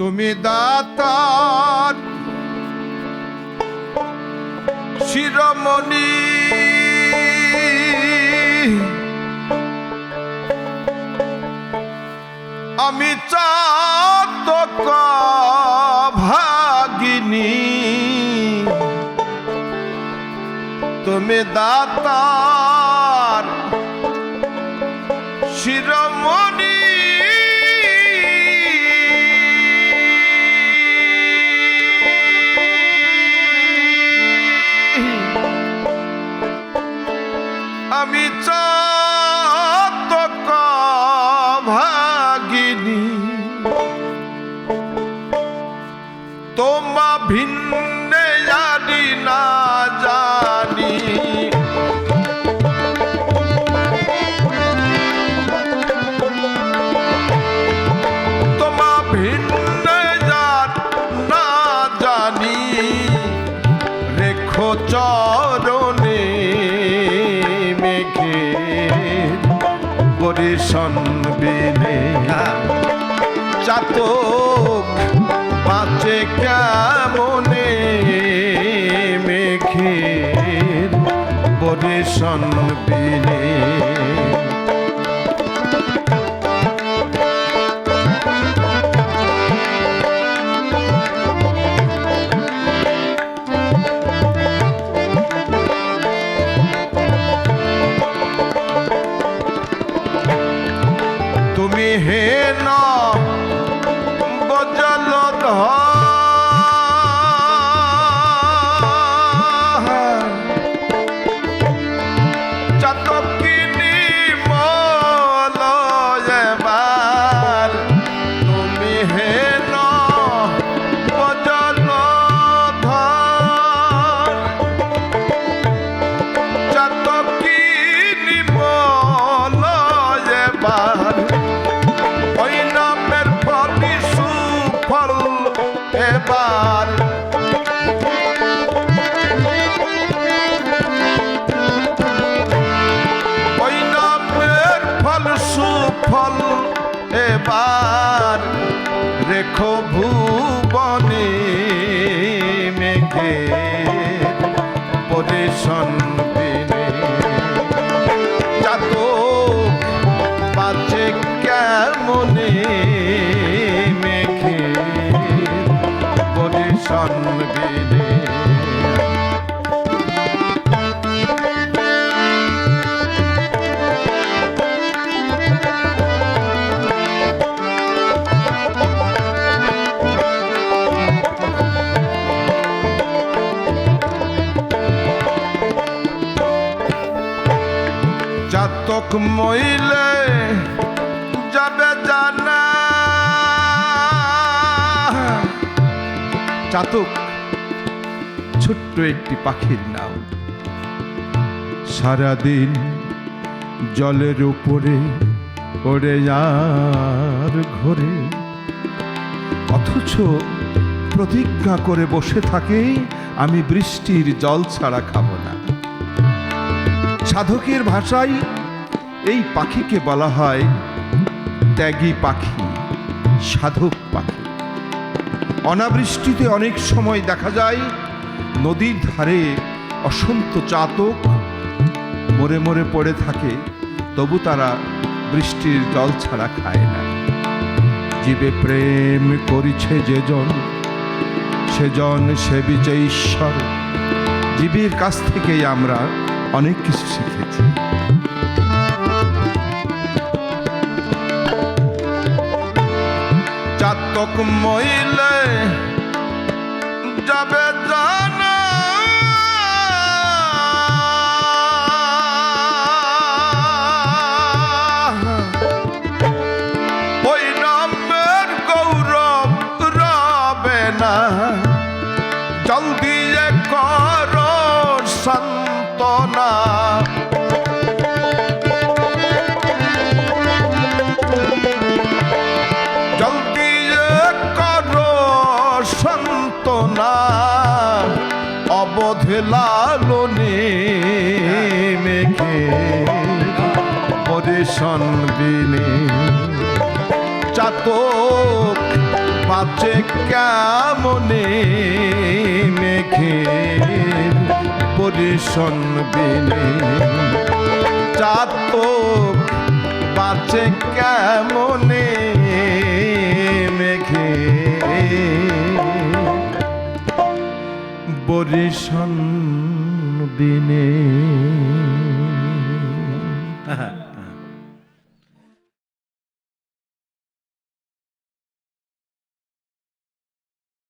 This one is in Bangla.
তুমি দাতার শিরোমণি, আমি চাতক ভাগিনী। তুমি দাতার শিরোমণি, আমি চাতক ভাগিনী। তোমা ভিন্নে জানি না জানি, তোমা ভিন্নে না জানি, রেখো চরণে মেঘে বরিশন বিনে। চাতক বাঁচে কেমনে মেঘের বরিশন বিনে। তুমি হে না এবার, ওই নামের ফল সুফল এবার, রেখো ভুবনে মেঘে বরিশন বিনে। চাতক বাঁচে কেমনে মেঘে বরিশন বিনে। চাতক মইলে যাবে জানা। চাতক ছোট্ট একটি পাখির নাম, সারাদিন জলের উপরে ওড়ে আর ঘোরে, অথচ প্রতিজ্ঞা করে বসে থাকে আমি বৃষ্টির জল ছাড়া খাবো না। সাধকের ভাষায় এই পাখিকে বলা হয় ত্যাগী পাখি, সাধক পাখি। অনাবৃষ্টিতে অনেক সময় দেখা যায় নদীর ধারে অসন্ত চাতক মরে মরে পড়ে থাকে, তবু তারা বৃষ্টির জল ছাড়া খায় না। জীবে প্রেম করিছে যেজন, সেজন সেবিছে ঈশ্বর। জীবের কাছ থেকেই আমরা অনেক কিছু শিখেছি। চাতক মইলে যাবে জানা, ওই নামের গৌরব রবে না। জল দিয়ে কর সান্তনা, জল দিয়ে কর সান্তনা, অবধে লালনে মেঘে বরিশন বিনে। চাতক বাঁচে কেমনে মেঘের পরিশন বিনে চাতক বাঁচে কেমনে মেঘে বরিশন বিনে।